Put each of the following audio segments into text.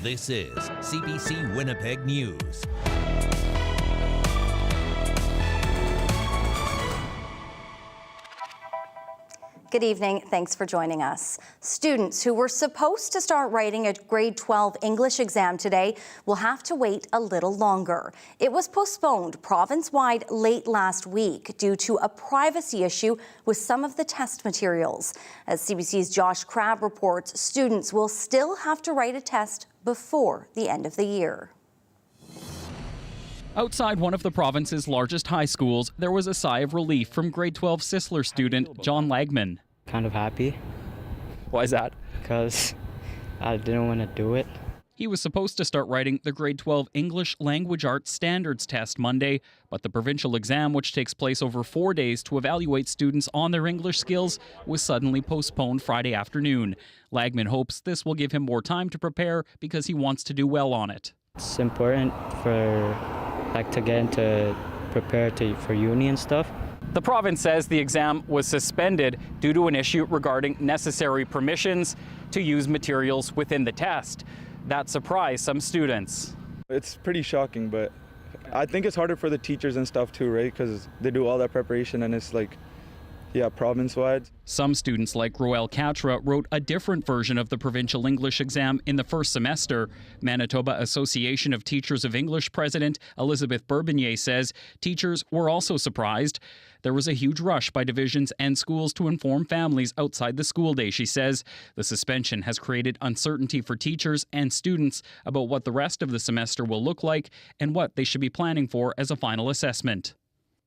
This is CBC Winnipeg News. Good evening. Thanks for joining us. Students who were supposed to start writing a grade 12 English exam today will have to wait a little longer. It was postponed province-wide late last week due to a privacy issue with some of the test materials. As CBC's Josh Crabb reports, students will still have to write a test before the end of the year. Outside one of the province's largest high schools, there was a sigh of relief from grade 12 Sisler student John Lagman. Kind of happy. Why is that? Because I didn't want to do it. He was supposed to start writing the grade 12 English Language Arts Standards test Monday, but the provincial exam, which takes place over 4 days to evaluate students on their English skills, was suddenly postponed Friday afternoon. Lagman hopes this will give him more time to prepare because he wants to do well on it. It's important for to get into prepare for uni and stuff. The province says the exam was suspended due to an issue regarding necessary permissions to use materials within the test. That surprised some students. It's pretty shocking, but I think it's harder for the teachers and stuff too, right? Because they do all that preparation and it's like, yeah, province-wide. Some students like Roel Katra wrote a different version of the provincial English exam in the first semester. Manitoba Association of Teachers of English President Elizabeth Bourbonnier says teachers were also surprised. There was a huge rush by divisions and schools to inform families outside the school day, she says. The suspension has created uncertainty for teachers and students about what the rest of the semester will look like and what they should be planning for as a final assessment.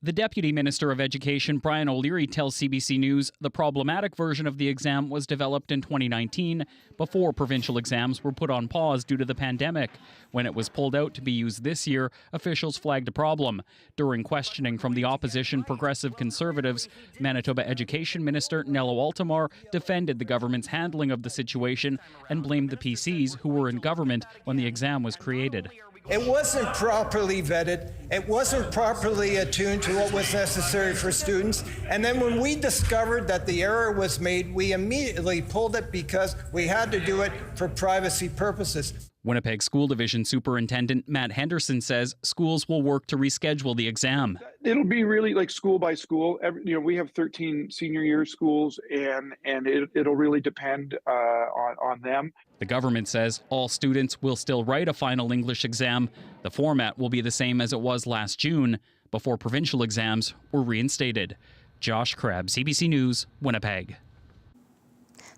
The Deputy Minister of Education, Brian O'Leary, tells CBC News the problematic version of the exam was developed in 2019 before provincial exams were put on pause due to the pandemic. When it was pulled out to be used this year, officials flagged a problem. During questioning from the opposition Progressive Conservatives, Manitoba Education Minister Nello Altamar defended the government's handling of the situation and blamed the PCs who were in government when the exam was created. It wasn't properly vetted. It wasn't properly attuned to what was necessary for students. And then when we discovered that the error was made, we immediately pulled it because we had to do it for privacy purposes. Winnipeg School Division Superintendent Matt Henderson says schools will work to reschedule the exam. It'll be really like school by school. We have 13 senior year schools, and it'll really depend on them. The government says all students will still write a final English exam. The format will be the same as it was last June, before provincial exams were reinstated. Josh Crabb, CBC News, Winnipeg.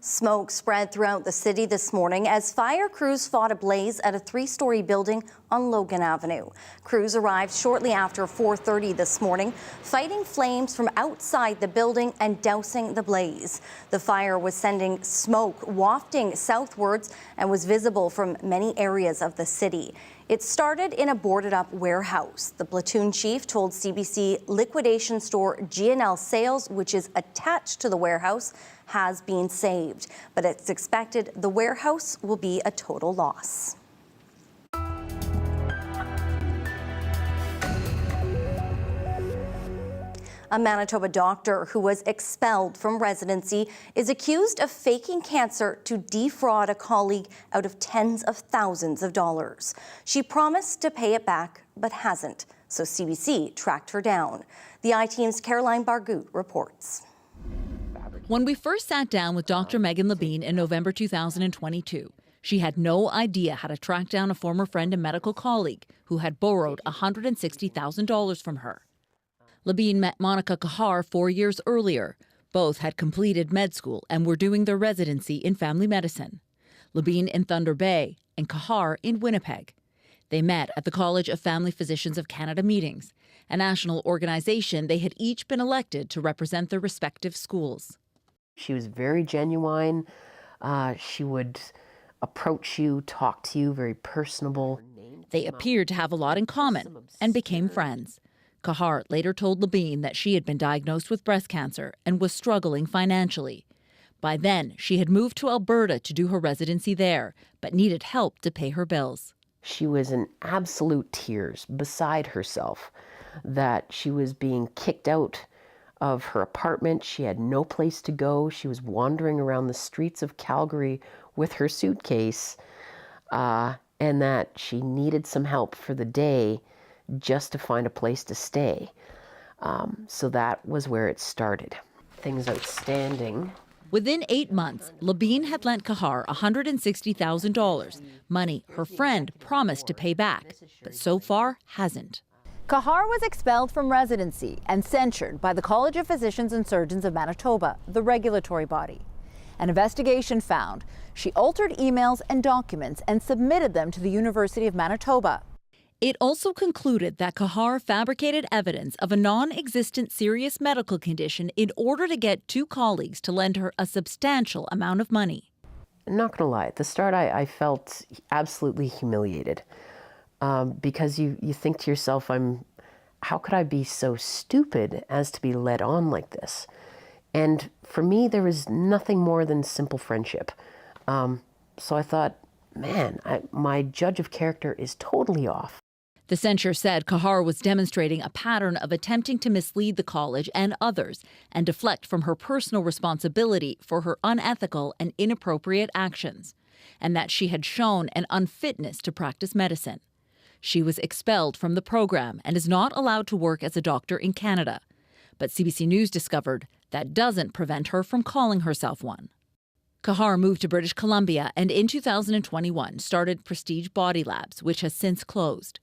Smoke spread throughout the city this morning as fire crews fought a blaze at a 3-story building on Logan Avenue. Crews arrived shortly after 4:30 this morning, fighting flames from outside the building and dousing the blaze. The fire was sending smoke wafting southwards and was visible from many areas of the city. It started in a boarded-up warehouse. The platoon chief told CBC liquidation store G&L Sales, which is attached to the warehouse, has been saved, but it's expected the warehouse will be a total loss. A Manitoba doctor who was expelled from residency is accused of faking cancer to defraud a colleague out of tens of thousands of dollars. She promised to pay it back, but hasn't, so CBC tracked her down. The I-Team's Caroline Bargut reports. When we first sat down with Dr. Megan Labine in November 2022, she had no idea how to track down a former friend and medical colleague who had borrowed $160,000 from her. Labine met Monica Kahar 4 years earlier. Both had completed med school and were doing their residency in family medicine. Labine in Thunder Bay and Kahar in Winnipeg. They met at the College of Family Physicians of Canada meetings, a national organization they had each been elected to represent their respective schools. She was very genuine. She would approach you, talk to you, very personable. They appeared to have a lot in common and became friends. Kahar later told Labine that she had been diagnosed with breast cancer and was struggling financially. By then, she had moved to Alberta to do her residency there, but needed help to pay her bills. She was in absolute tears, beside herself, that she was being kicked out of her apartment. She had no place to go. She was wandering around the streets of Calgary with her suitcase. and that she needed some help for the day just to find a place to stay. So that was where it started. Things outstanding. Within 8 months, Labine had lent Kahar $160,000, money her friend promised to pay back, but so far hasn't. Kahar was expelled from residency and censured by the College of Physicians and Surgeons of Manitoba, the regulatory body. An investigation found she altered emails and documents and submitted them to the University of Manitoba. It also concluded that Kahar fabricated evidence of a non-existent serious medical condition in order to get 2 colleagues to lend her a substantial amount of money. I'm not going to lie, at the start I felt absolutely humiliated because you think to yourself, how could I be so stupid as to be led on like this? And for me, there was nothing more than simple friendship. So I thought, man, my judge of character is totally off. The censure said Kahar was demonstrating a pattern of attempting to mislead the college and others and deflect from her personal responsibility for her unethical and inappropriate actions, and that she had shown an unfitness to practice medicine. She was expelled from the program and is not allowed to work as a doctor in Canada. But CBC News discovered that doesn't prevent her from calling herself one. Kahar moved to British Columbia and in 2021 started Prestige Body Labs, which has since closed.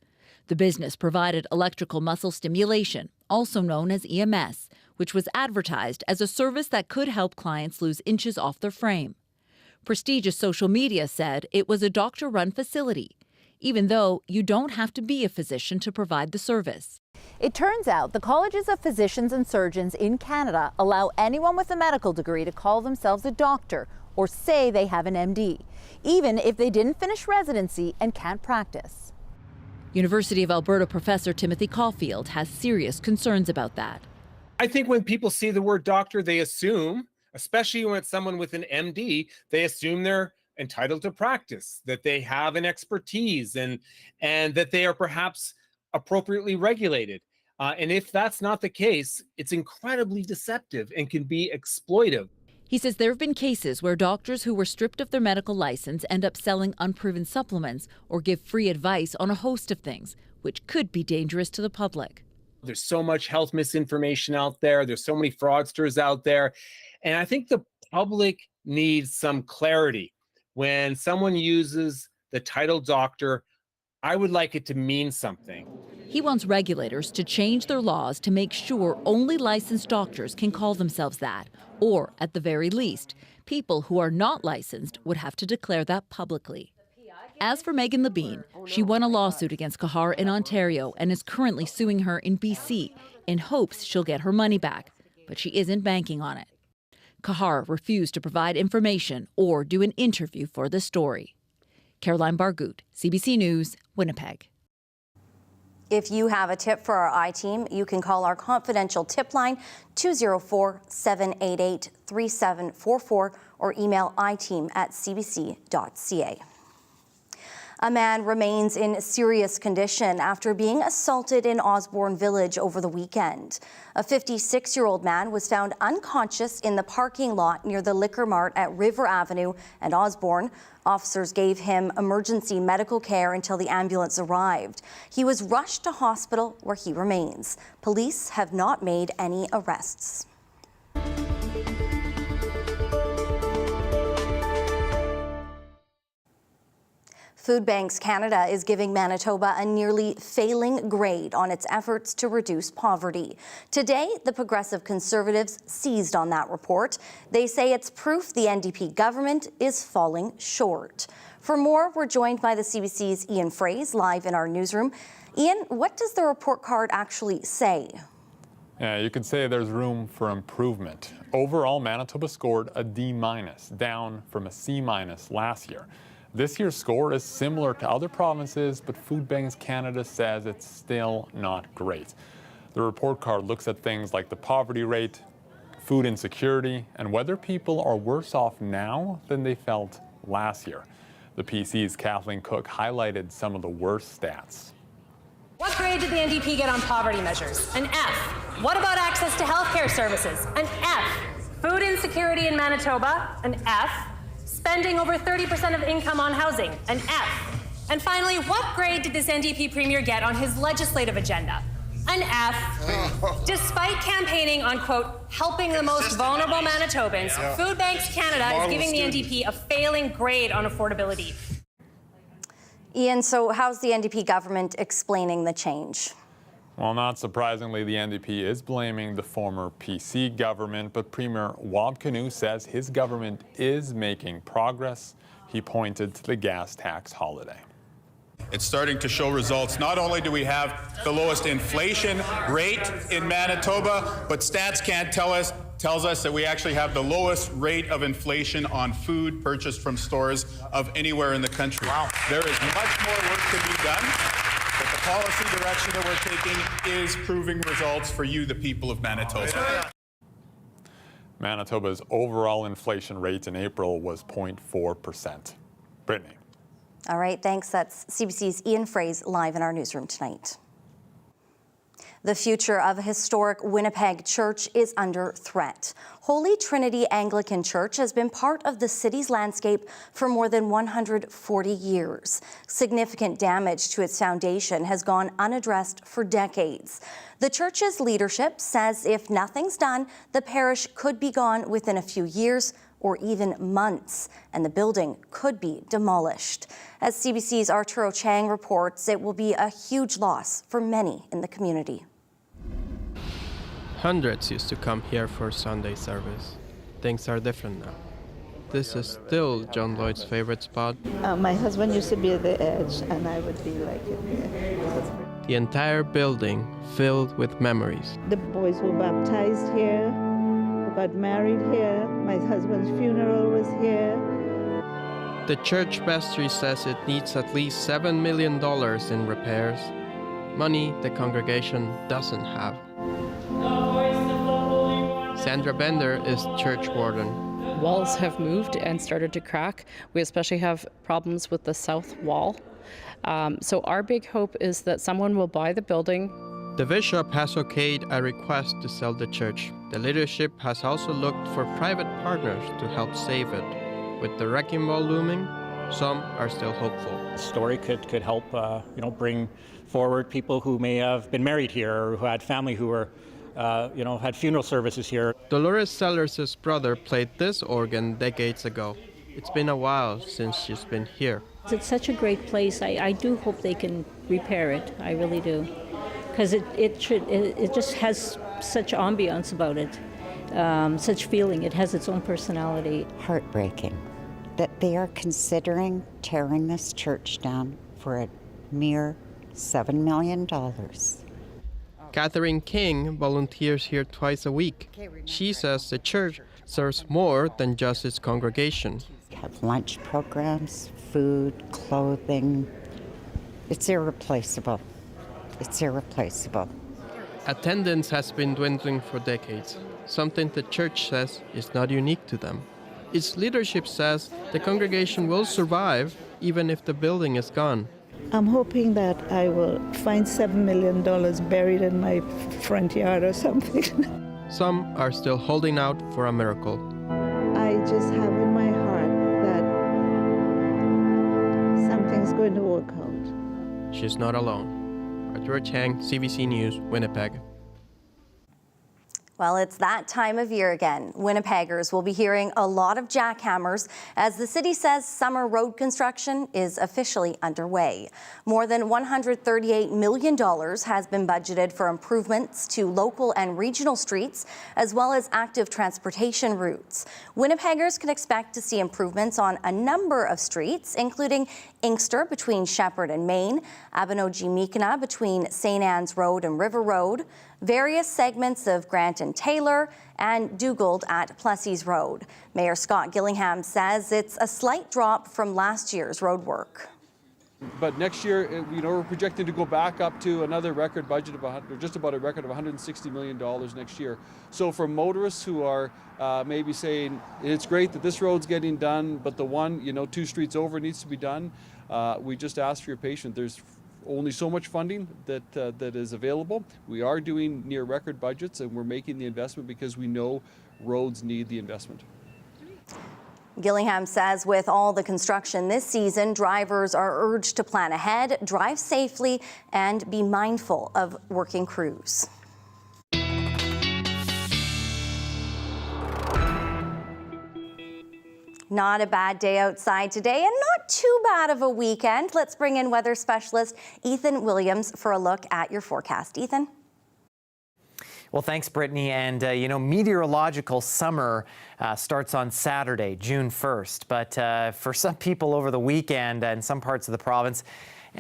The business provided electrical muscle stimulation, also known as EMS, which was advertised as a service that could help clients lose inches off their frame. Prestige's social media said it was a doctor-run facility, even though you don't have to be a physician to provide the service. It turns out the colleges of physicians and surgeons in Canada allow anyone with a medical degree to call themselves a doctor or say they have an MD, even if they didn't finish residency and can't practice. University of Alberta professor Timothy Caulfield has serious concerns about that. I think when people see the word doctor, they assume, especially when it's someone with an MD, they assume they're entitled to practice, that they have an expertise and that they are perhaps appropriately regulated. And if that's not the case, it's incredibly deceptive and can be exploitive. He says there have been cases where doctors who were stripped of their medical license end up selling unproven supplements or give free advice on a host of things, which could be dangerous to the public. There's so much health misinformation out there. There's so many fraudsters out there. And I think the public needs some clarity. When someone uses the title doctor, I would like it to mean something. He wants regulators to change their laws to make sure only licensed doctors can call themselves that, or at the very least, people who are not licensed would have to declare that publicly. As for Megan Labine, she won a lawsuit against Kahar in Ontario and is currently suing her in BC in hopes she'll get her money back, but she isn't banking on it. Kahar refused to provide information or do an interview for the story. Caroline Bargout, CBC News, Winnipeg. If you have a tip for our I-Team, you can call our confidential tip line 204-788-3744 or email iteam@cbc.ca. A man remains in serious condition after being assaulted in Osborne Village over the weekend. A 56-year-old man was found unconscious in the parking lot near the Liquor Mart at River Avenue and Osborne. Officers gave him emergency medical care until the ambulance arrived. He was rushed to hospital where he remains. Police have not made any arrests. Food Banks Canada is giving Manitoba a nearly failing grade on its efforts to reduce poverty. Today, the Progressive Conservatives seized on that report. They say it's proof the NDP government is falling short. For more, we're joined by the CBC's Ian Fraze live in our newsroom. Ian, what does the report card actually say? Yeah, you could say there's room for improvement. Overall, Manitoba scored a D-, down from a C- last year. This year's score is similar to other provinces, but Food Banks Canada says it's still not great. The report card looks at things like the poverty rate, food insecurity, and whether people are worse off now than they felt last year. The PC's Kathleen Cook highlighted some of the worst stats. What grade did the NDP get on poverty measures? An F. What about access to healthcare services? An F. Food insecurity in Manitoba? An F. Spending over 30% of income on housing, an F. And finally, what grade did this NDP premier get on his legislative agenda? An F. Despite campaigning on, quote, helping the most vulnerable Manitobans, Food Banks Canada is giving the NDP a failing grade on affordability. Ian, so how's the NDP government explaining the change? Well, not surprisingly, the NDP is blaming the former PC government, but Premier Wab Kinew says his government is making progress. He pointed to the gas tax holiday. It's starting to show results. Not only do we have the lowest inflation rate in Manitoba, but Stats Can't tells us that we actually have the lowest rate of inflation on food purchased from stores of anywhere in the country. Wow. There is much more work to be done, but the policy direction that we're taking is proving results for you, the people of Manitoba. Manitoba's overall inflation rate in April was 0.4%. Brittany. All right, thanks. That's CBC's Ian Fraze live in our newsroom tonight. The future of a historic Winnipeg church is under threat. Holy Trinity Anglican Church has been part of the city's landscape for more than 140 years. Significant damage to its foundation has gone unaddressed for decades. The church's leadership says if nothing's done, the parish could be gone within a few years or even months, and the building could be demolished. As CBC's Arturo Chang reports, it will be a huge loss for many in the community. Hundreds used to come here for Sunday service. Things are different now. This is still John Lloyd's favorite spot. My husband used to be at the edge, and I would be like in there. The entire building filled with memories. The boys were baptized here, who got married here. My husband's funeral was here. The church vestry says it needs at least $7 million in repairs, money the congregation doesn't have. Sandra Bender is church warden. Walls have moved and started to crack. We especially have problems with the south wall. So our big hope is that someone will buy the building. The bishop has okayed a request to sell the church. The leadership has also looked for private partners to help save it. With the wrecking ball looming, some are still hopeful. The story could help bring forward people who may have been married here or who had family who were had funeral services here. Dolores Sellers' brother played this organ decades ago. It's been a while since she's been here. It's such a great place. I do hope they can repair it. I really do. Because it just has such ambiance about it, such feeling. It has its own personality. Heartbreaking that they are considering tearing this church down for a mere $7 million. Catherine King volunteers here twice a week. She says the church serves more than just its congregation. We have lunch programs, food, clothing. It's irreplaceable. It's irreplaceable. Attendance has been dwindling for decades, something the church says is not unique to them. Its leadership says the congregation will survive even if the building is gone. I'm hoping that I will find $7 million buried in my front yard or something. Some are still holding out for a miracle. I just have in my heart that something's going to work out. She's not alone. Arturo Chang, CBC News, Winnipeg. Well, it's that time of year again. Winnipeggers will be hearing a lot of jackhammers as the city says summer road construction is officially underway. More than $138 million has been budgeted for improvements to local and regional streets, as well as active transportation routes. Winnipeggers can expect to see improvements on a number of streets, including Inkster between Shepherd and Main, Abinogi-Meekina between St. Anne's Road and River Road, various segments of Grant and Taylor, and Dugald at Plessis Road. Mayor Scott Gillingham says it's a slight drop from last year's road work. But next year, we're projecting to go back up to another record budget of just about a record of $160 million next year. So for motorists who are maybe saying it's great that this road's getting done, but the one 2 streets over needs to be done, we just ask for your patience. There's only so much funding that is available. We are doing near record budgets, and we're making the investment because we know roads need the investment. Gillingham says with all the construction this season, drivers are urged to plan ahead, drive safely, and be mindful of working crews. Not a bad day outside today and not too bad of a weekend. Let's bring in weather specialist Ethan Williams for a look at your forecast. Ethan? Well, thanks, Brittany. And, meteorological summer starts on Saturday, June 1st. But for some people over the weekend in some parts of the province,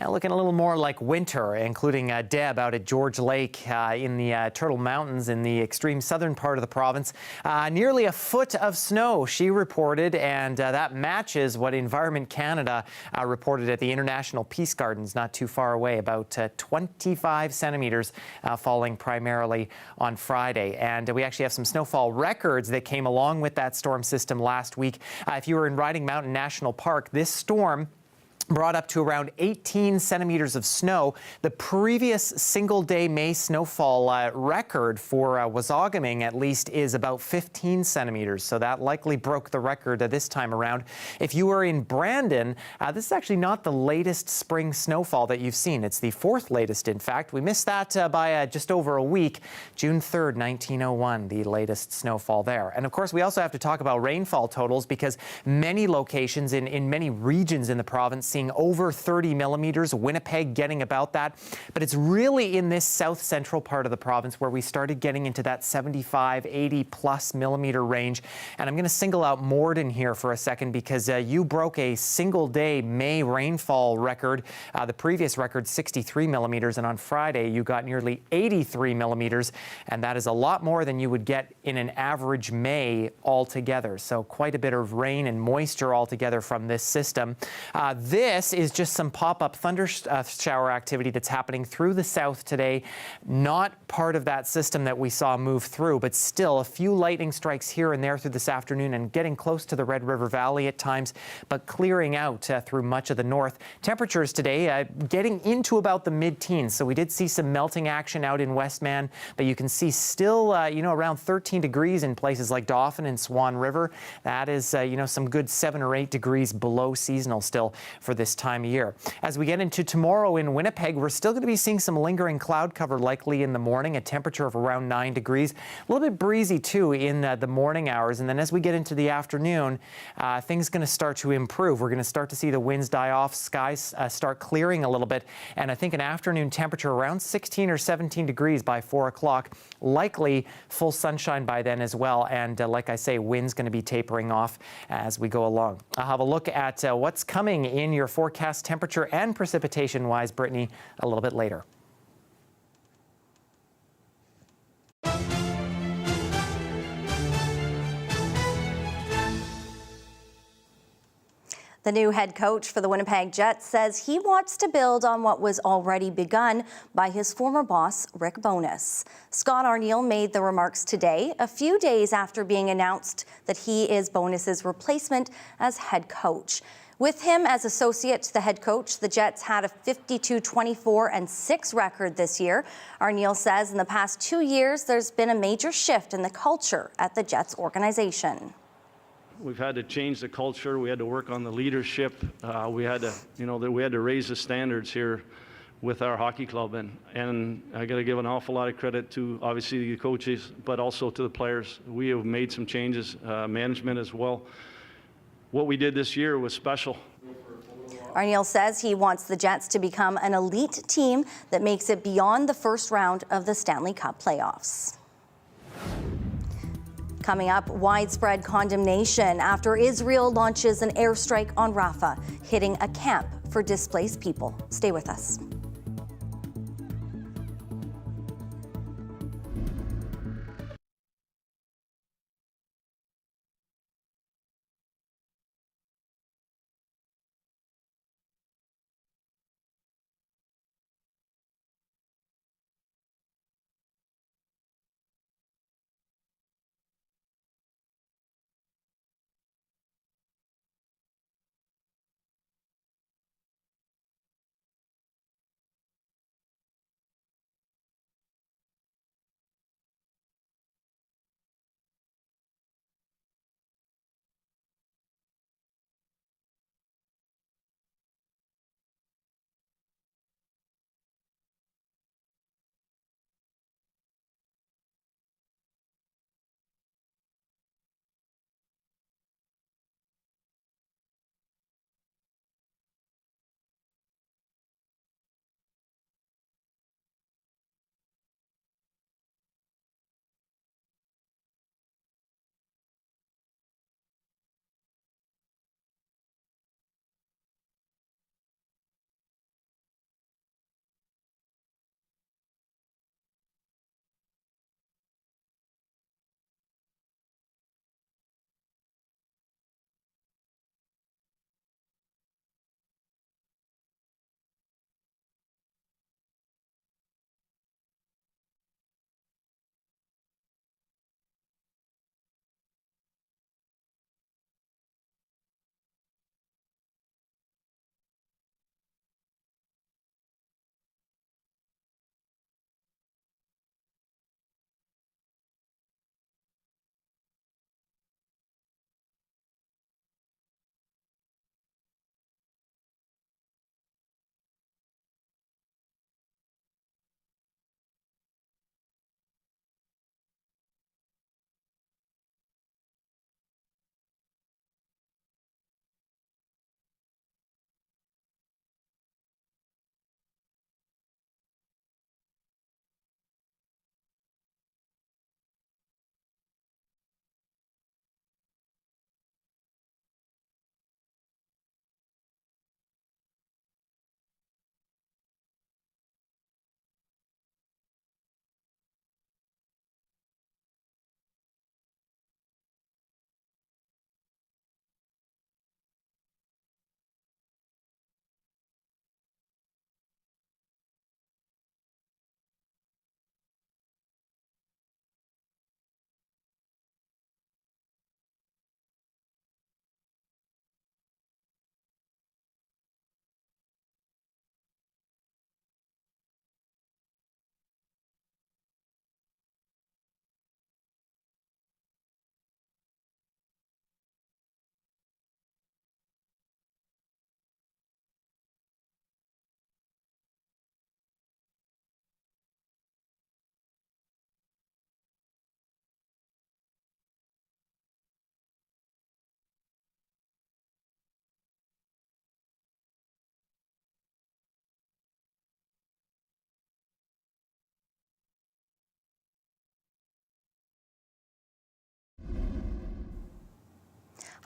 looking a little more like winter, including Deb out at George Lake in the Turtle Mountains in the extreme southern part of the province. Nearly a foot of snow, she reported, and that matches what Environment Canada reported at the International Peace Gardens not too far away, about 25 centimeters falling primarily on Friday. And we actually have some snowfall records that came along with that storm system last week. If you were in Riding Mountain National Park, this storm brought up to around 18 centimeters of snow. The previous single-day May snowfall record for Wasagaming, at least, is about 15 centimeters. So that likely broke the record this time around. If you were in Brandon, this is actually not the latest spring snowfall that you've seen. It's the fourth latest, in fact. We missed that by just over a week. June 3rd, 1901, the latest snowfall there. And of course, we also have to talk about rainfall totals because many locations in many regions in the province seeing over 30 millimeters, Winnipeg getting about that. But it's really in this south central part of the province where we started getting into that 75, 80 plus millimeter range. And I'm going to single out Morden here for a second because you broke a single day May rainfall record. The previous record, 63 millimeters. And on Friday, you got nearly 83 millimeters. And that is a lot more than you would get in an average May altogether. So quite a bit of rain and moisture altogether from this system. This is just some pop-up thunder shower activity that's happening through the south today. Not part of that system that we saw move through, but still a few lightning strikes here and there through this afternoon and getting close to the Red River Valley at times, but clearing out through much of the north. Temperatures today getting into about the mid-teens. So we did see some melting action out in Westman, but you can see still, around 13 degrees in places like Dauphin and Swan River. That is, some good 7 or 8 degrees below seasonal still for this time of year. As we get into tomorrow in Winnipeg, we're still going to be seeing some lingering cloud cover likely in the morning, a temperature of around 9 degrees. A little bit breezy too in the morning hours. And then as we get into the afternoon, things are going to start to improve. We're going to start to see the winds die off, skies start clearing a little bit. And I think an afternoon temperature around 16 or 17 degrees by 4 o'clock. Likely full sunshine by then as well. And like I say, wind's going to be tapering off as we go along. I'll have a look at what's coming in your forecast temperature and precipitation-wise, Brittany, a little bit later. The new head coach for the Winnipeg Jets says he wants to build on what was already begun by his former boss, Rick Bowness. Scott Arniel made the remarks today, a few days after being announced that he is Bowness's replacement as head coach. With him as associate to the head coach, the Jets had a 52-24-6 record this year. Arniel says in the past 2 years, there's been a major shift in the culture at the Jets organization. We've had to change the culture. We had to work on the leadership. We had to, we had to raise the standards here with our hockey club. And I got to give an awful lot of credit to obviously the coaches, but also to the players. We have made some changes, management as well. What we did this year was special. Arniel says he wants the Jets to become an elite team that makes it beyond the first round of the Stanley Cup playoffs. Coming up, widespread condemnation after Israel launches an airstrike on Rafa, hitting a camp for displaced people. Stay with us.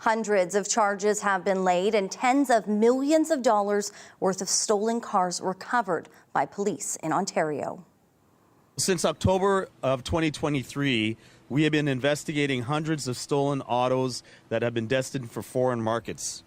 Hundreds of charges have been laid and tens of millions of dollars worth of stolen cars recovered by police in Ontario. Since October of 2023, we have been investigating hundreds of stolen autos that have been destined for foreign markets.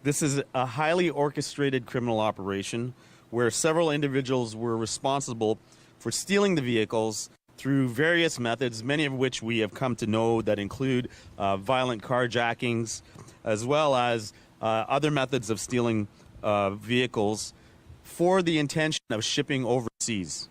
This is a highly orchestrated criminal operation where several individuals were responsible for stealing the vehicles through various methods, many of which we have come to know that include violent carjackings, as well as other methods of stealing vehicles for the intention of shipping overseas.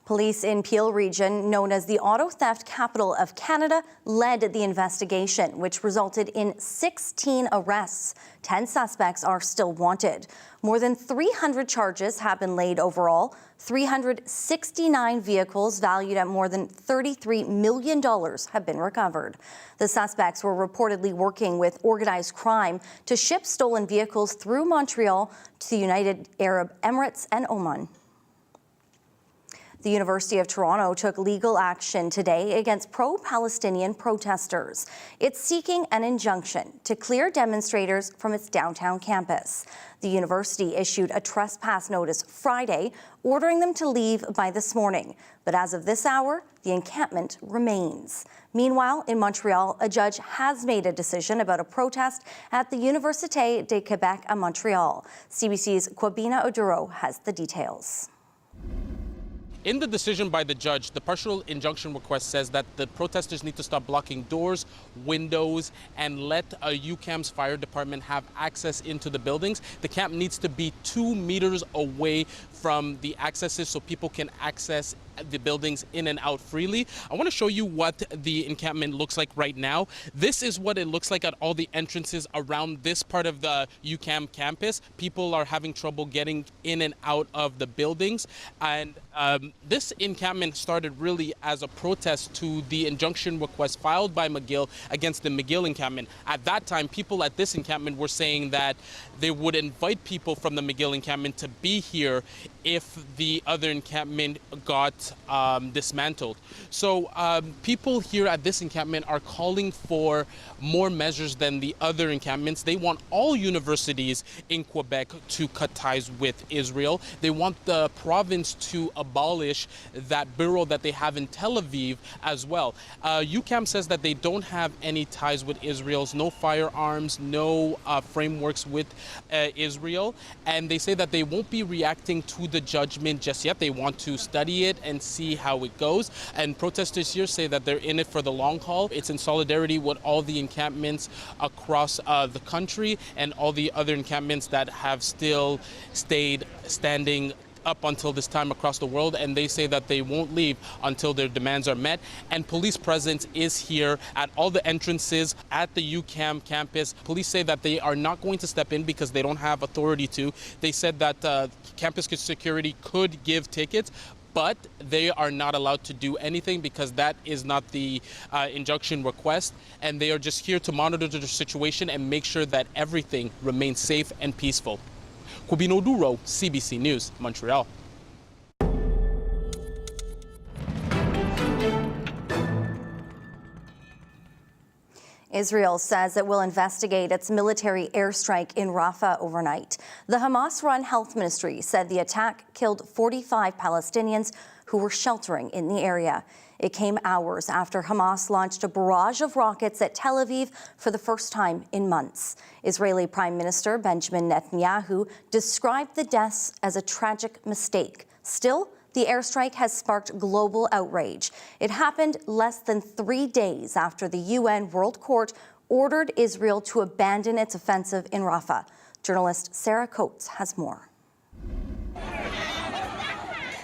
Police in Peel region, known as the auto theft capital of Canada, led the investigation, which resulted in 16 arrests. 10 suspects are still wanted. More than 300 charges have been laid overall. 369 vehicles valued at more than $33 million have been recovered. The suspects were reportedly working with organized crime to ship stolen vehicles through Montreal to the United Arab Emirates and Oman. The University of Toronto took legal action today against pro-Palestinian protesters. It's seeking an injunction to clear demonstrators from its downtown campus. The university issued a trespass notice Friday, ordering them to leave by this morning. But as of this hour, the encampment remains. Meanwhile, in Montreal, a judge has made a decision about a protest at the Université de Québec à Montreal. CBC's Kwabina Oduro has the details. In the decision by the judge, the partial injunction request says that the protesters need to stop blocking doors, windows, and let UQAM's fire department have access into the buildings. The camp needs to be 2 meters away from the accesses so people can access the buildings in and out freely. I want to show you what the encampment looks like right now. This is what it looks like at all the entrances around this part of the UQAM campus. People are having trouble getting in and out of the buildings. And this encampment started really as a protest to the injunction request filed by McGill against the McGill encampment. At that time, people at this encampment were saying that they would invite people from the McGill encampment to be here if the other encampment got dismantled. So people here at this encampment are calling for more measures than the other encampments. They want all universities in Quebec to cut ties with Israel. They want the province to abolish that bureau that they have in Tel Aviv as well. UQAM says that they don't have any ties with Israel, no firearms, no frameworks with Israel, and they say that they won't be reacting to the judgment just yet. They want to study it and see how it goes. And protesters here say that they're in it for the long haul. It's in solidarity with all the encampments across the country and all the other encampments that have still stayed standing up until this time across the world, and they say that they won't leave until their demands are met. And police presence is here at all the entrances at the UQAM campus. Police say that they are not going to step in because they don't have authority to. They said that campus security could give tickets, but they are not allowed to do anything because that is not the injunction request, and they are just here to monitor the situation and make sure that everything remains safe and peaceful. Kwabina Oduro, CBC News, Montreal. Israel says it will investigate its military airstrike in Rafa overnight. The Hamas-run health ministry said the attack killed 45 Palestinians who were sheltering in the area. It came hours after Hamas launched a barrage of rockets at Tel Aviv for the first time in months. Israeli Prime Minister Benjamin Netanyahu described the deaths as a tragic mistake. Still, the airstrike has sparked global outrage. It happened less than 3 days after the UN World Court ordered Israel to abandon its offensive in Rafah. Journalist Sarah Coates has more.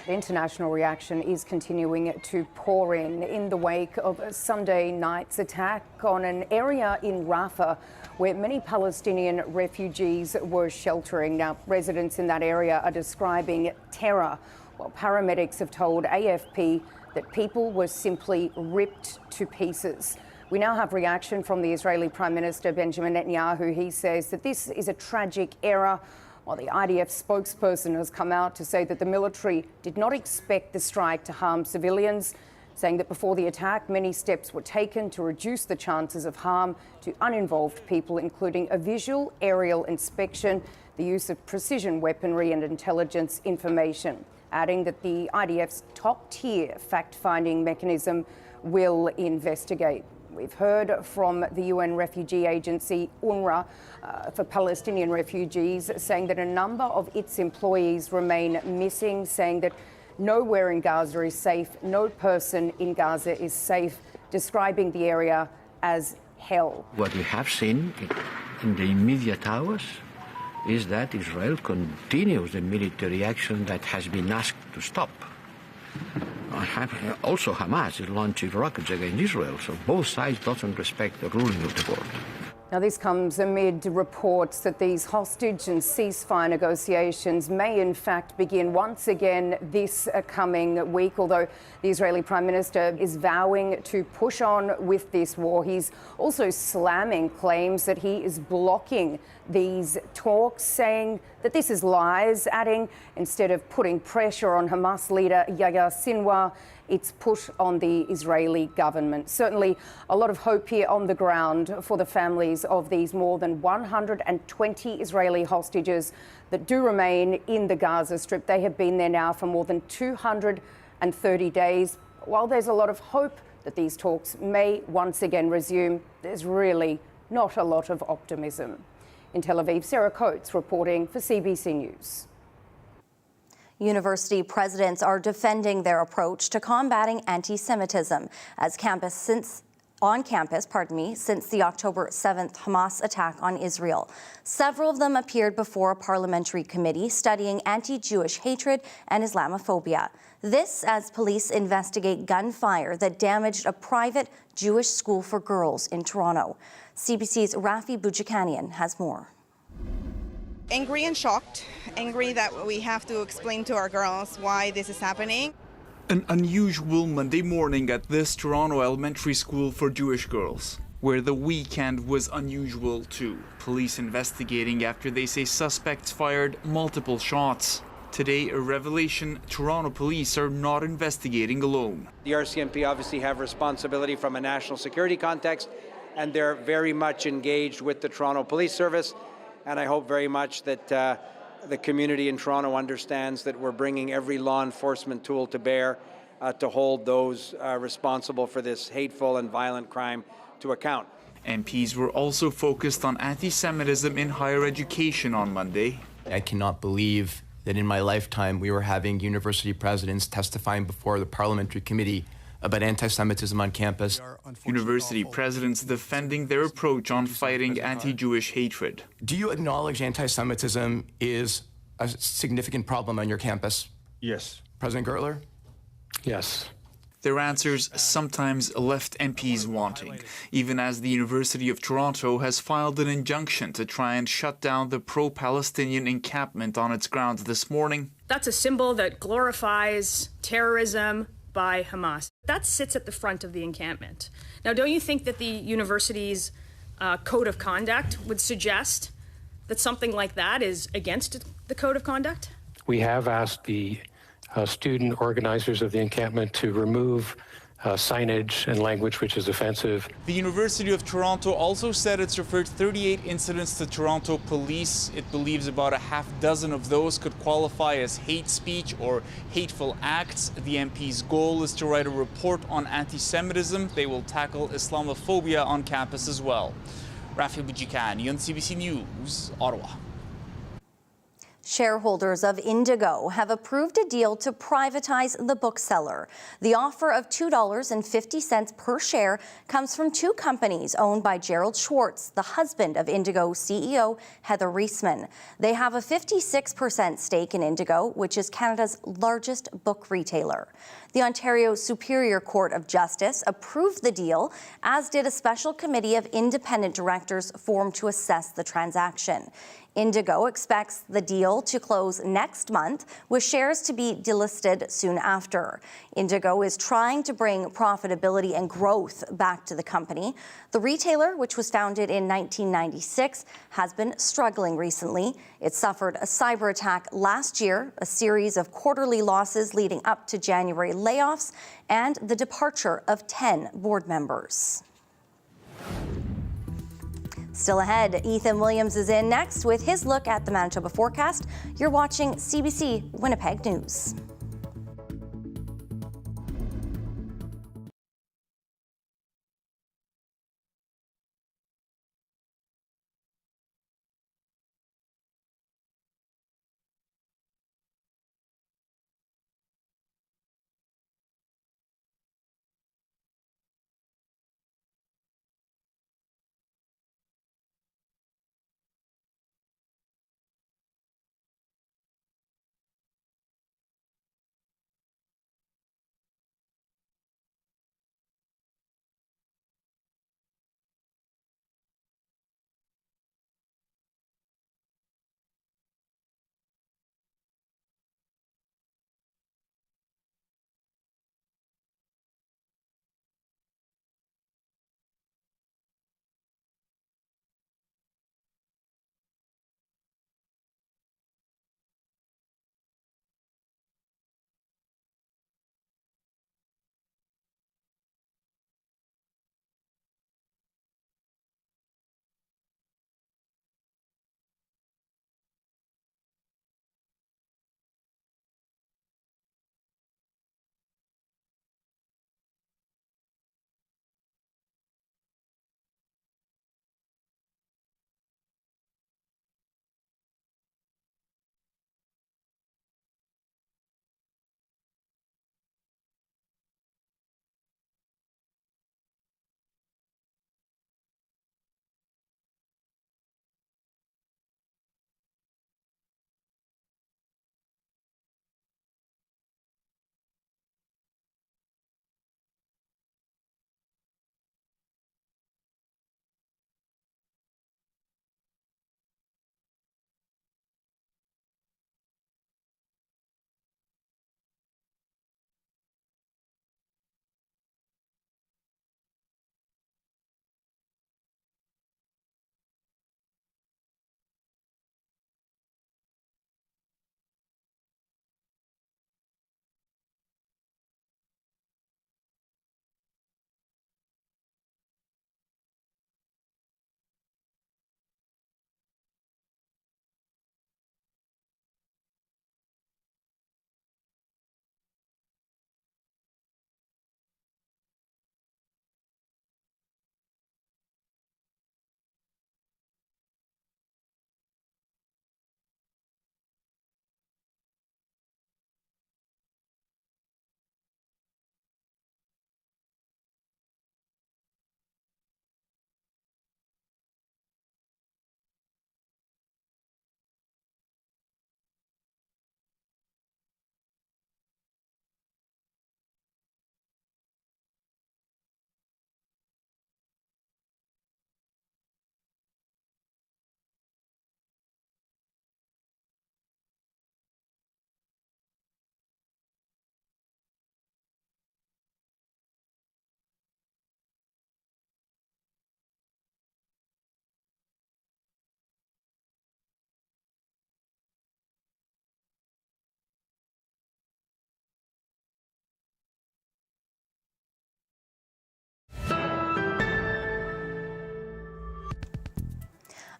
The international reaction is continuing to pour in the wake of Sunday night's attack on an area in Rafa where many Palestinian refugees were sheltering. Now, residents in that area are describing terror, while paramedics have told AFP that people were simply ripped to pieces. We now have reaction from the Israeli Prime Minister Benjamin Netanyahu. He says that this is a tragic error, while the IDF spokesperson has come out to say that the military did not expect the strike to harm civilians. saying that before the attack, many steps were taken to reduce the chances of harm to uninvolved people, including a visual aerial inspection, the use of precision weaponry and intelligence information, adding that the IDF's top-tier fact-finding mechanism will investigate. We've heard from the UN refugee agency, UNRWA, for Palestinian refugees, saying that a number of its employees remain missing, saying that nowhere in Gaza is safe, no person in Gaza is safe, describing the area as hell. What we have seen in the immediate hours is that Israel continues the military action that has been asked to stop. Also, Hamas is launching rockets against Israel, so both sides don't respect the ruling of the world. Now, this comes amid reports that these hostage and ceasefire negotiations may in fact begin once again this coming week, although the Israeli Prime Minister is vowing to push on with this war. He's also slamming claims that he is blocking these talks, saying that this is lies, adding instead of putting pressure on Hamas leader Yahya Sinwar, it's put on the Israeli government. Certainly a lot of hope here on the ground for the families of these more than 120 Israeli hostages that do remain in the Gaza Strip. They have been there now for more than 230 days. While there's a lot of hope that these talks may once again resume, there's really not a lot of optimism. In Tel Aviv, Sarah Coates reporting for CBC News. University presidents are defending their approach to combating anti-Semitism on campus, since the October 7th Hamas attack on Israel. Several of them appeared before a parliamentary committee studying anti-Jewish hatred and Islamophobia. This as police investigate gunfire that damaged a private Jewish school for girls in Toronto. CBC's Rafa has more. Angry and shocked, angry that we have to explain to our girls why this is happening. An unusual Monday morning at this Toronto elementary school for Jewish girls, where the weekend was unusual too. Police investigating after they say suspects fired multiple shots. Today, a revelation: Toronto police are not investigating alone. The RCMP obviously have responsibility from a national security context, and they're very much engaged with the Toronto Police Service. And I hope very much that the community in Toronto understands that we're bringing every law enforcement tool to bear to hold those responsible for this hateful and violent crime to account. MPs were also focused on anti-Semitism in higher education on Monday. I cannot believe that in my lifetime we were having university presidents testifying before the parliamentary committee about anti-Semitism on campus. University presidents defending their approach on fighting anti-Jewish hatred. Do you acknowledge anti-Semitism is a significant problem on your campus? Yes. President Gertler? Yes. Their answers sometimes left MPs wanting, even as the University of Toronto has filed an injunction to try and shut down the pro-Palestinian encampment on its grounds this morning. That's a symbol that glorifies terrorism by Hamas. That sits at the front of the encampment. Now, don't you think that the university's code of conduct would suggest that something like that is against the code of conduct? We have asked the student organizers of the encampment to remove signage and language which is offensive. The University of Toronto also said it's referred 38 incidents to Toronto police. It believes about a half dozen of those could qualify as hate speech or hateful acts. The MP's goal is to write a report on anti-Semitism. They will tackle Islamophobia on campus as well. Rafa on CBC News, Ottawa. Shareholders of Indigo have approved a deal to privatize the bookseller. The offer of $2.50 per share comes from two companies owned by Gerald Schwartz, the husband of Indigo CEO Heather Reisman. They have a 56% stake in Indigo, which is Canada's largest book retailer. The Ontario Superior Court of Justice approved the deal, as did a special committee of independent directors formed to assess the transaction. Indigo expects the deal to close next month, with shares to be delisted soon after. Indigo is trying to bring profitability and growth back to the company. The retailer, which was founded in 1996, has been struggling recently. It suffered a cyber attack last year, a series of quarterly losses leading up to January layoffs, and the departure of 10 board members. Still ahead, Ethan Williams is in next with his look at the Manitoba forecast. You're watching CBC Winnipeg News.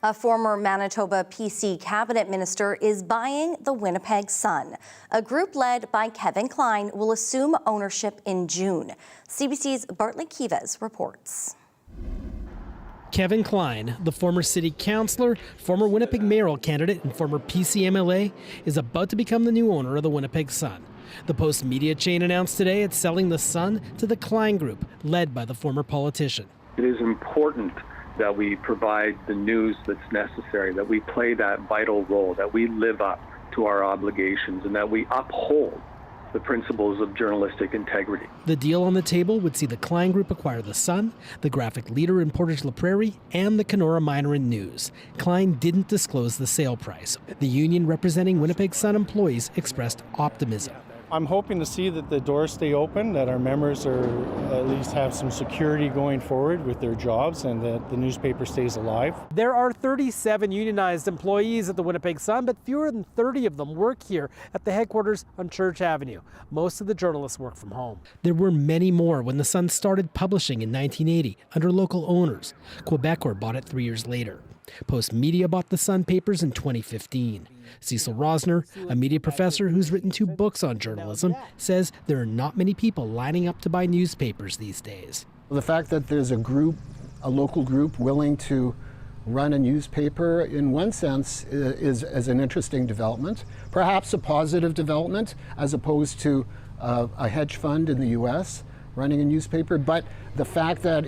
A former Manitoba PC cabinet minister is buying the Winnipeg Sun. A group led by Kevin Klein will assume ownership in June. CBC's Bartley Kivas reports. Kevin Klein, the former city councillor, former Winnipeg mayoral candidate, and former PC MLA, is about to become the new owner of the Winnipeg Sun. The Post media chain announced today it's selling the Sun to the Klein Group, led by the former politician. It is important that we provide the news that's necessary, that we play that vital role, that we live up to our obligations, and that we uphold the principles of journalistic integrity. The deal on the table would see the Klein Group acquire the Sun, the graphic leader in Portage la Prairie, and the Kenora Miner in News. Klein didn't disclose the sale price. The union representing Winnipeg Sun employees expressed optimism. I'm hoping to see that the doors stay open, that our members are at least have some security going forward with their jobs, and that the newspaper stays alive. There are 37 unionized employees at the Winnipeg Sun, but fewer than 30 of them work here at the headquarters on Church Avenue. Most of the journalists work from home. There were many more when the Sun started publishing in 1980 under local owners. Quebecor bought it 3 years later. Post Media bought the Sun papers in 2015. Cecil Rosner, a media professor who's written 2 books on journalism, says there are not many people lining up to buy newspapers these days. The fact that there's a local group willing to run a newspaper, in one sense, is an interesting development, perhaps a positive development, as opposed to a hedge fund in the U.S. running a newspaper. But the fact that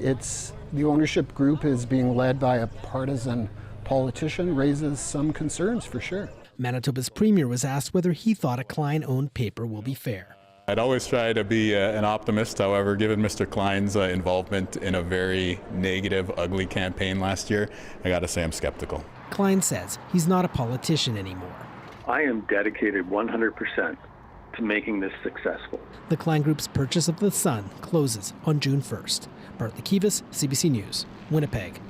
the ownership group is being led by a partisan politician raises some concerns for sure. Manitoba's premier was asked whether he thought a Klein-owned paper will be fair. I'd always try to be an optimist. However, given Mr. Klein's involvement in a very negative, ugly campaign last year, I got to say I'm skeptical. Klein says he's not a politician anymore. I am dedicated 100% to making this successful. The Klein Group's purchase of the Sun closes on June 1st. Bart Lekivas, CBC News, Winnipeg.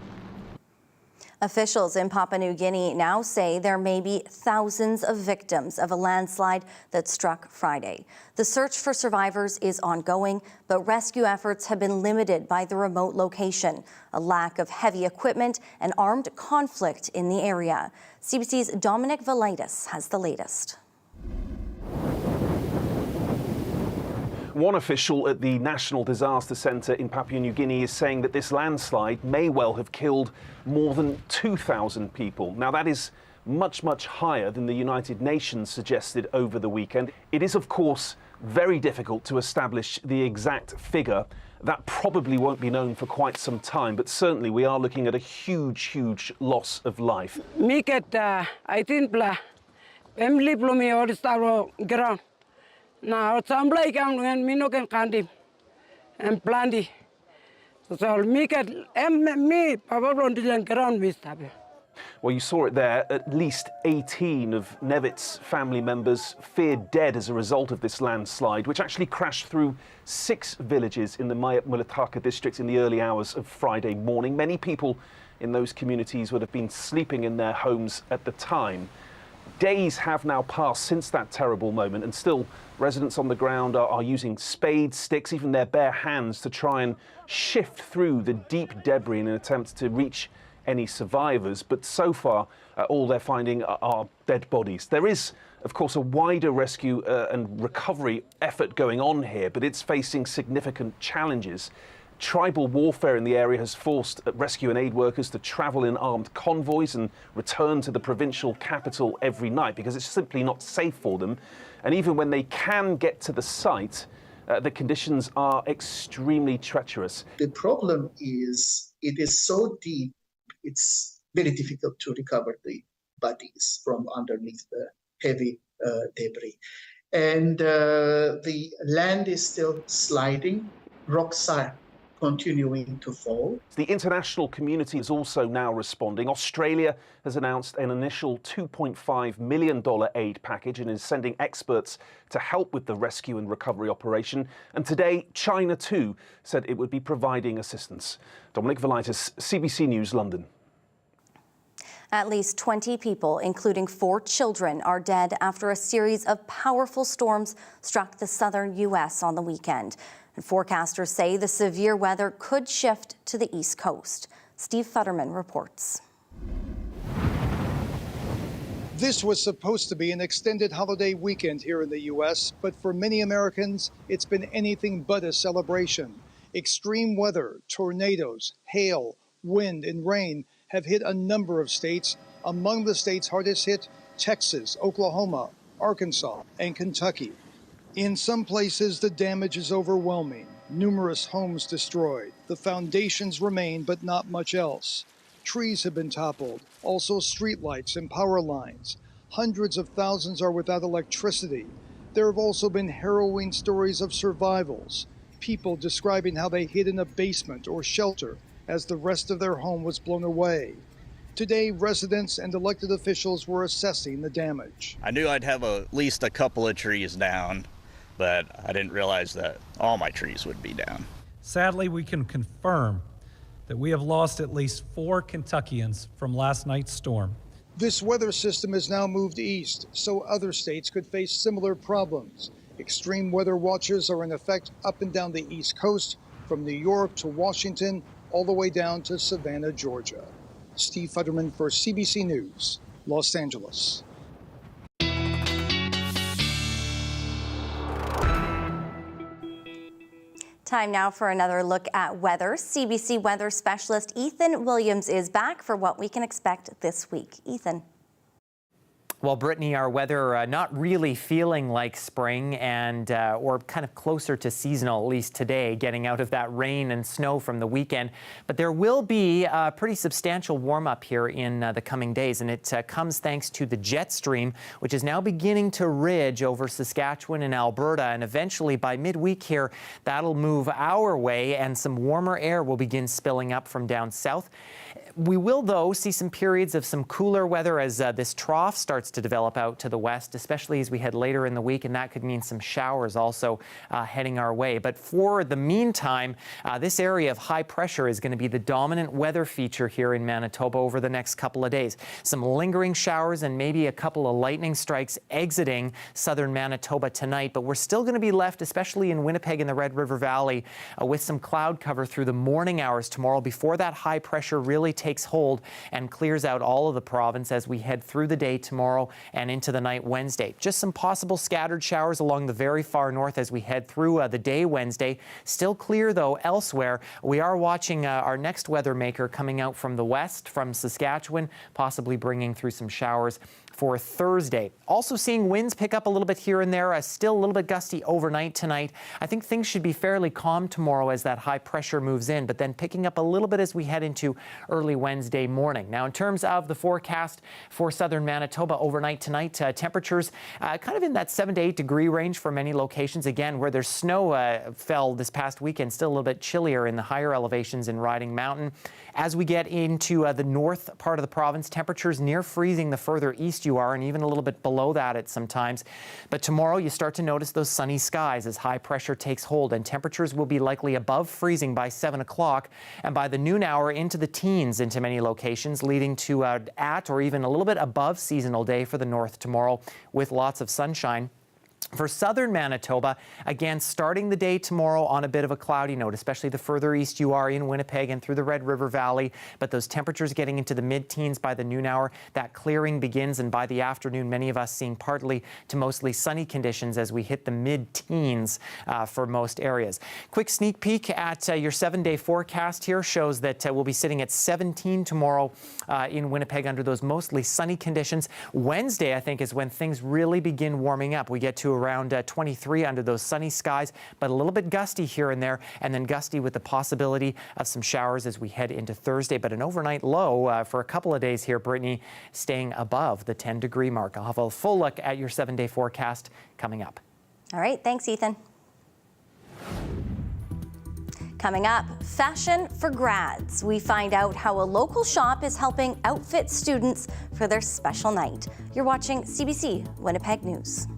Officials in Papua New Guinea now say there may be thousands of victims of a landslide that struck Friday. The search for survivors is ongoing, but rescue efforts have been limited by the remote location, a lack of heavy equipment, and armed conflict in the area. CBC's Dominic Velitis has the latest. One official at the National Disaster Centre in Papua New Guinea is saying that this landslide may well have killed more than 2,000 people. Now, that is much, much higher than the United Nations suggested over the weekend. It is, of course, very difficult to establish the exact figure. That probably won't be known for quite some time, but certainly we are looking at a huge, huge loss of life. Now, some like I'm Minokan Kandi and Plandy. So, me, Papa didn't ground me. Well, you saw it there. At least 18 of Nevit's family members feared dead as a result of this landslide, which actually crashed through 6 villages in the Mayap Mulataka district in the early hours of Friday morning. Many people in those communities would have been sleeping in their homes at the time. Days have now passed since that terrible moment, and still residents on the ground are using spades, sticks, even their bare hands to try and shift through the deep debris in an attempt to reach any survivors. But so far, all they're finding are dead bodies. There is, of course, a wider rescue and recovery effort going on here, but it's facing significant challenges. Tribal warfare in the area has forced rescue and aid workers to travel in armed convoys and return to the provincial capital every night because it's simply not safe for them. And even when they can get to the site, the conditions are extremely treacherous. The problem is it is so deep, it's very difficult to recover the bodies from underneath the heavy debris. And the land is still sliding, rocks are continuing to fall. The international community is also now responding. Australia has announced an initial $2.5 million aid package and is sending experts to help with the rescue and recovery operation. And today, China too said it would be providing assistance. Dominic Velitis, CBC News, London. At least 20 people, including 4 children, are dead after a series of powerful storms struck the southern U.S. on the weekend. And forecasters say the severe weather could shift to the East Coast. Steve Futterman reports. This was supposed to be an extended holiday weekend here in the U.S., but for many Americans, it's been anything but a celebration. Extreme weather, tornadoes, hail, wind, and rain have hit a number of states. Among the states hardest hit, Texas, Oklahoma, Arkansas, and Kentucky. In some places, the damage is overwhelming. Numerous homes destroyed. The foundations remain, but not much else. Trees have been toppled, also streetlights and power lines. Hundreds of thousands are without electricity. There have also been harrowing stories of survivals, people describing how they hid in a basement or shelter as the rest of their home was blown away. Today, residents and elected officials were assessing the damage. I knew I'd have at least a couple of trees down, but I didn't realize that all my trees would be down. Sadly, we can confirm that we have lost at least 4 Kentuckians from last night's storm. This weather system has now moved east, so other states could face similar problems. Extreme weather watches are in effect up and down the East Coast, from New York to Washington, all the way down to Savannah, Georgia. Steve Futterman for CBC News, Los Angeles. Time now for another look at weather. CBC weather specialist Ethan Williams is back for what we can expect this week. Ethan. Well, Brittany, our weather not really feeling like spring and or kind of closer to seasonal, at least today, getting out of that rain and snow from the weekend. But there will be a pretty substantial warm up here in the coming days, and it comes thanks to the jet stream, which is now beginning to ridge over Saskatchewan and Alberta. And eventually by midweek here, that'll move our way and some warmer air will begin spilling up from down south. We will, though, see some periods of some cooler weather as this trough starts to develop out to the west, especially as we head later in the week, and that could mean some showers also heading our way. But for the meantime, this area of high pressure is going to be the dominant weather feature here in Manitoba over the next couple of days. Some lingering showers and maybe a couple of lightning strikes exiting southern Manitoba tonight, but we're still going to be left, especially in Winnipeg and the Red River Valley, with some cloud cover through the morning hours tomorrow before that high pressure really takes hold and clears out all of the province as we head through the day tomorrow and into the night Wednesday. Just some possible scattered showers along the very far north as we head through the day Wednesday. Still clear, though, elsewhere. We are watching our next weather maker coming out from the west, from Saskatchewan, possibly bringing through some showers for Thursday. Also seeing winds pick up a little bit here and there, still a little bit gusty overnight tonight. I think things should be fairly calm tomorrow as that high pressure moves in, but then picking up a little bit as we head into early Wednesday morning. Now, in terms of the forecast for southern Manitoba overnight tonight, temperatures kind of in that 7 to 8 degree range for many locations. Again, where there's snow fell this past weekend, still a little bit chillier in the higher elevations in Riding Mountain. As we get into the north part of the province, temperatures near freezing the further east you are, and even a little bit below that at some times. But tomorrow you start to notice those sunny skies as high pressure takes hold, and temperatures will be likely above freezing by 7 o'clock, and by the noon hour into the teens into many locations, leading to at or even a little bit above seasonal day for the north tomorrow with lots of sunshine. For southern Manitoba, again, starting the day tomorrow on a bit of a cloudy note, especially the further east you are in Winnipeg and through the Red River Valley. But those temperatures getting into the mid-teens by the noon hour, that clearing begins, and by the afternoon, many of us seeing partly to mostly sunny conditions as we hit the mid-teens for most areas. Quick sneak peek at your 7-day forecast here shows that we'll be sitting at 17 tomorrow in Winnipeg under those mostly sunny conditions. Wednesday, I think, is when things really begin warming up. We get to around 23 under those sunny skies, but a little bit gusty here and there, and then gusty with the possibility of some showers as we head into Thursday. But an overnight low for a couple of days here, Brittany, staying above the 10-degree mark. I'll have a full look at your 7-day forecast coming up. All right, thanks, Ethan. Coming up, fashion for grads. We find out how a local shop is helping outfit students for their special night. You're watching CBC Winnipeg News.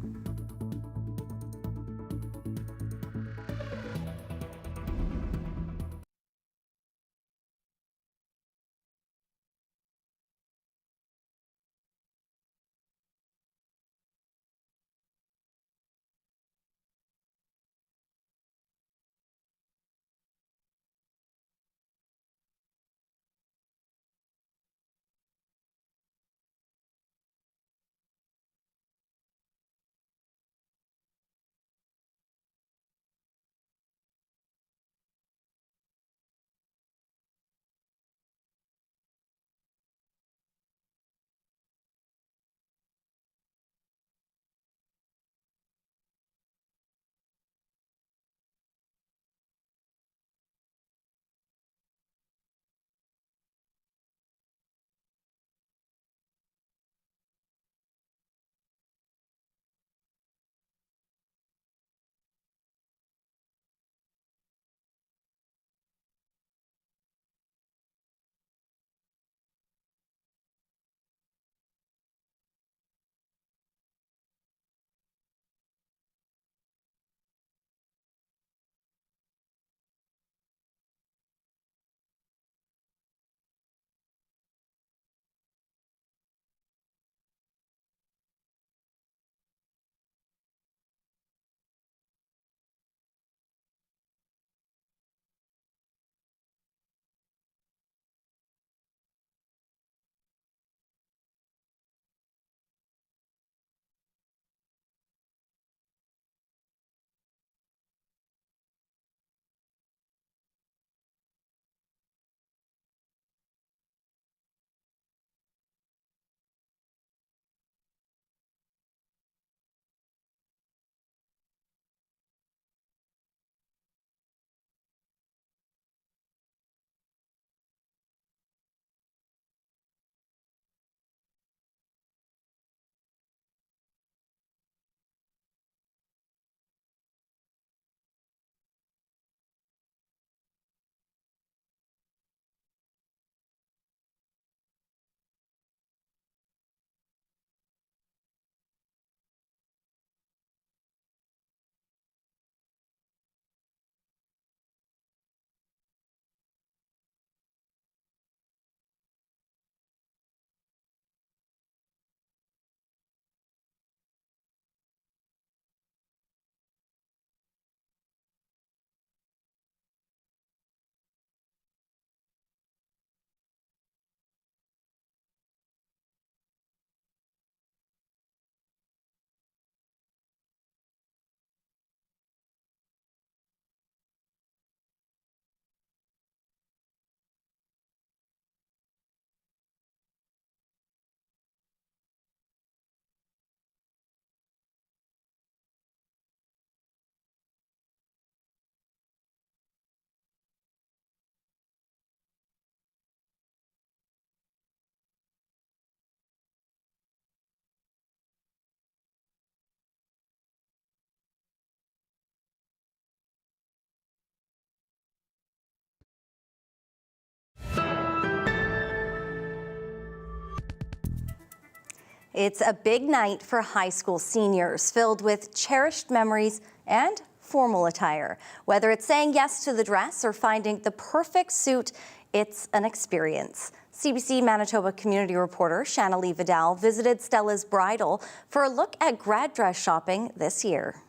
It's a big night for high school seniors, filled with cherished memories and formal attire. Whether it's saying yes to the dress or finding the perfect suit, it's an experience. CBC Manitoba community reporter Shanna-Lee Vidal visited Stella's Bridal for a look at grad dress shopping this year.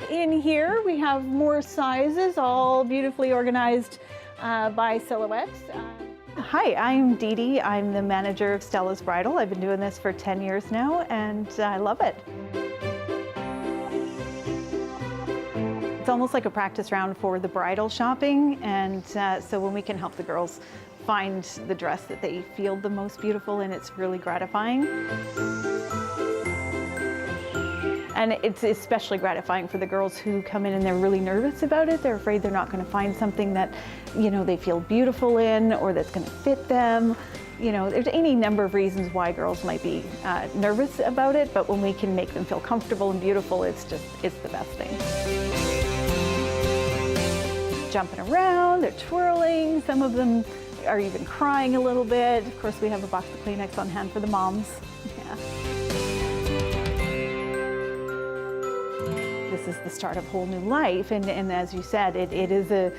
In here we have more sizes, all beautifully organized by silhouettes. Hi, I'm Dee Dee. I'm the manager of Stella's Bridal. I've been doing this for 10 years now and I love it. It's almost like a practice round for the bridal shopping, and so when we can help the girls find the dress that they feel the most beautiful in, it's really gratifying. And it's especially gratifying for the girls who come in and they're really nervous about it. They're afraid they're not going to find something that, you know, they feel beautiful in or that's going to fit them. You know, there's any number of reasons why girls might be nervous about it, but when we can make them feel comfortable and beautiful, it's the best thing. Jumping around, they're twirling, some of them are even crying a little bit. Of course, we have a box of Kleenex on hand for the moms. Yeah. This is the start of a whole new life, and as you said, it is a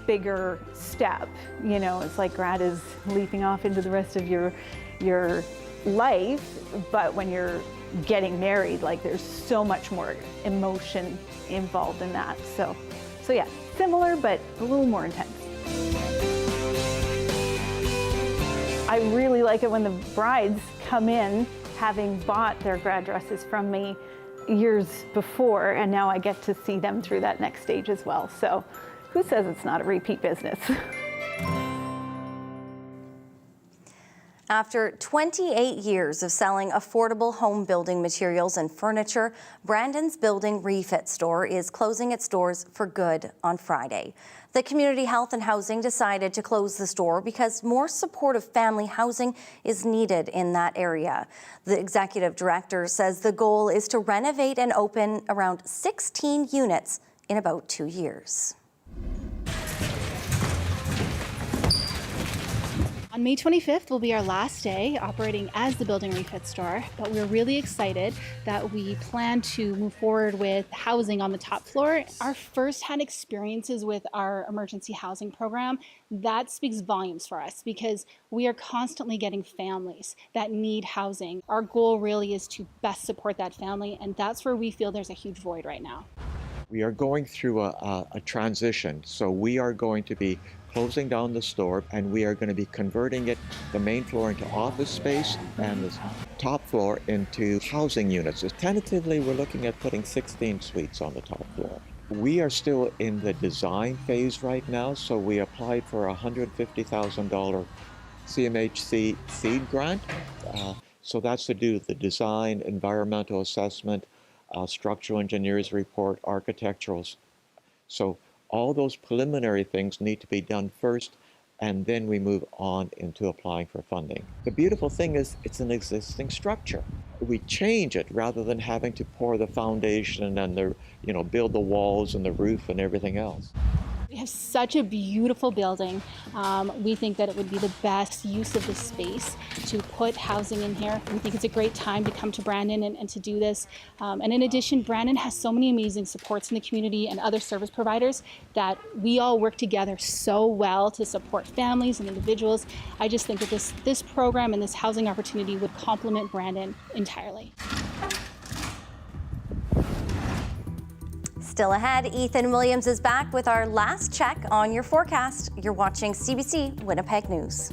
bigger step. You know, it's like grad is leaping off into the rest of your life, but when you're getting married, like there's so much more emotion involved in that. So yeah, similar, but a little more intense. I really like it when the brides come in having bought their grad dresses from me years before, and now I get to see them through that next stage as well. So who says it's not a repeat business? After 28 years of selling affordable home building materials and furniture, Brandon's building refit store is closing its doors for good on Friday. The Community Health and Housing decided to close the store because more supportive family housing is needed in that area. The executive director says the goal is to renovate and open around 16 units in about 2 years. On May 25th will be our last day operating as the Building Refit Store, but we're really excited that we plan to move forward with housing on the top floor. Our first-hand experiences with our emergency housing program, that speaks volumes for us because we are constantly getting families that need housing. Our goal really is to best support that family, and that's where we feel there's a huge void right now. We are going through a transition, so we are going to be closing down the store and we are going to be converting it, the main floor, into office space and the top floor into housing units. Tentatively, we're looking at putting 16 suites on the top floor. We are still in the design phase right now, so we applied for a $150,000 CMHC seed grant. So that's to do the design, environmental assessment, structural engineers report, architecturals. So all those preliminary things need to be done first, and then we move on into applying for funding. The beautiful thing is it's an existing structure. We change it rather than having to pour the foundation and build the walls and the roof and everything else. We have such a beautiful building. We think that it would be the best use of the space to put housing in here. We think it's a great time to come to Brandon and to do this. And in addition, Brandon has so many amazing supports in the community and other service providers that we all work together so well to support families and individuals. I just think that this program and this housing opportunity would complement Brandon entirely. Still ahead, Ethan Williams is back with our last check on your forecast. You're watching CBC Winnipeg News.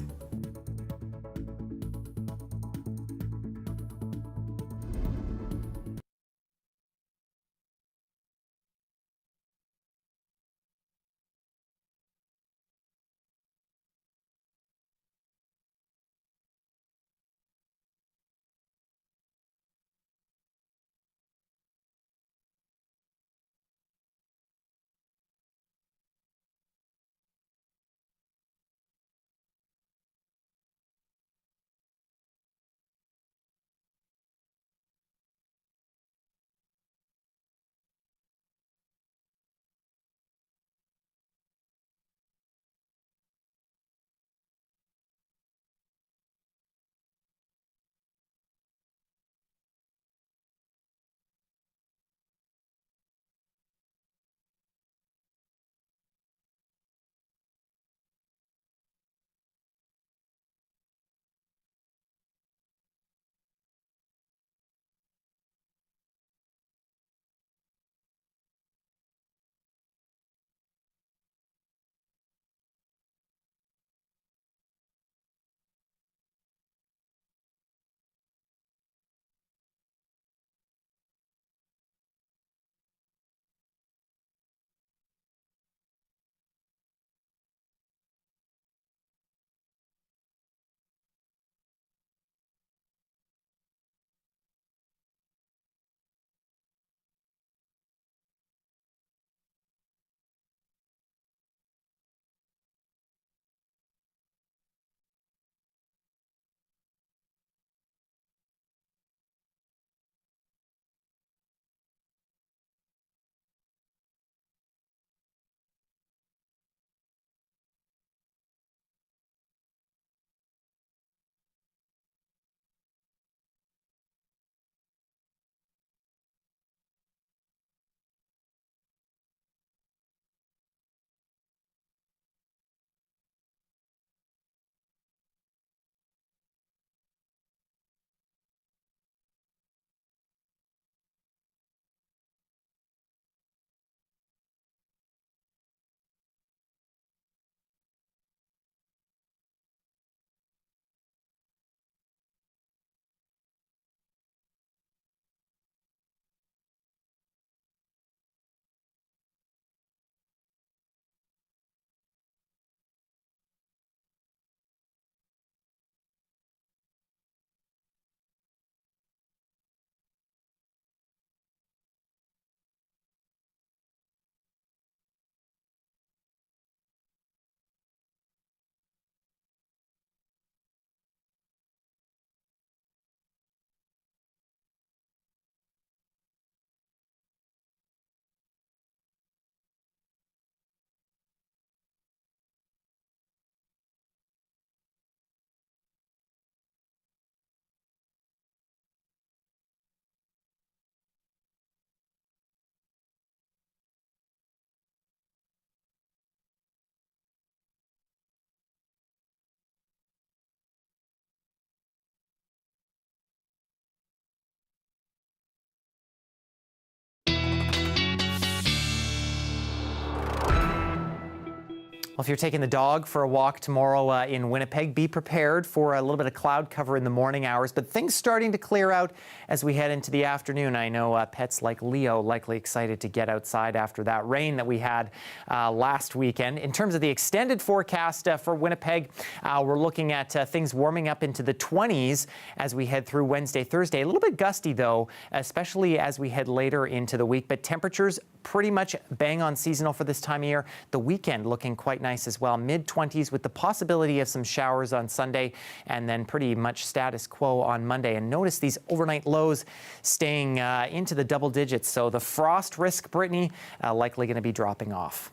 Well, if you're taking the dog for a walk tomorrow in Winnipeg, be prepared for a little bit of cloud cover in the morning hours, but things starting to clear out as we head into the afternoon. I know pets like Leo likely excited to get outside after that rain that we had last weekend. In terms of the extended forecast for Winnipeg, we're looking at things warming up into the 20s as we head through Wednesday, Thursday. A little bit gusty, though, especially as we head later into the week, but temperatures pretty much bang on seasonal for this time of year. The weekend looking quite nice as well, mid-20s with the possibility of some showers on Sunday, and then pretty much status quo on Monday. And notice these overnight lows staying into the double digits. So the frost risk, Brittany, likely going to be dropping off.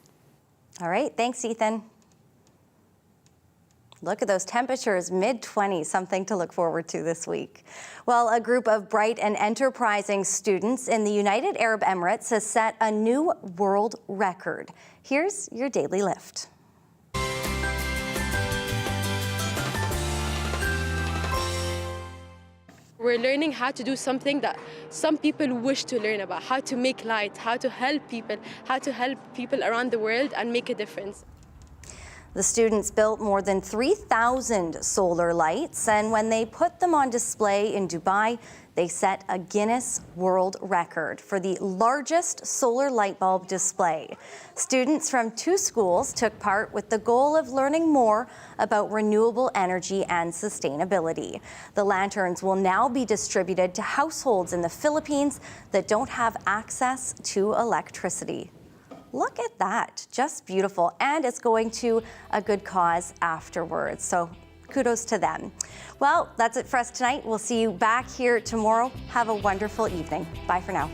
All right, thanks, Ethan. Look at those temperatures, mid-20s, something to look forward to this week. Well, a group of bright and enterprising students in the United Arab Emirates has set a new world record. Here's your daily lift. We're learning how to do something that some people wish to learn about, how to make light, how to help people around the world and make a difference. The students built more than 3,000 solar lights, and when they put them on display in Dubai, they set a Guinness World Record for the largest solar light bulb display. Students from 2 schools took part with the goal of learning more about renewable energy and sustainability. The lanterns will now be distributed to households in the Philippines that don't have access to electricity. Look at that, just beautiful. And it's going to a good cause afterwards. So kudos to them. Well, that's it for us tonight. We'll see you back here tomorrow. Have a wonderful evening. Bye for now.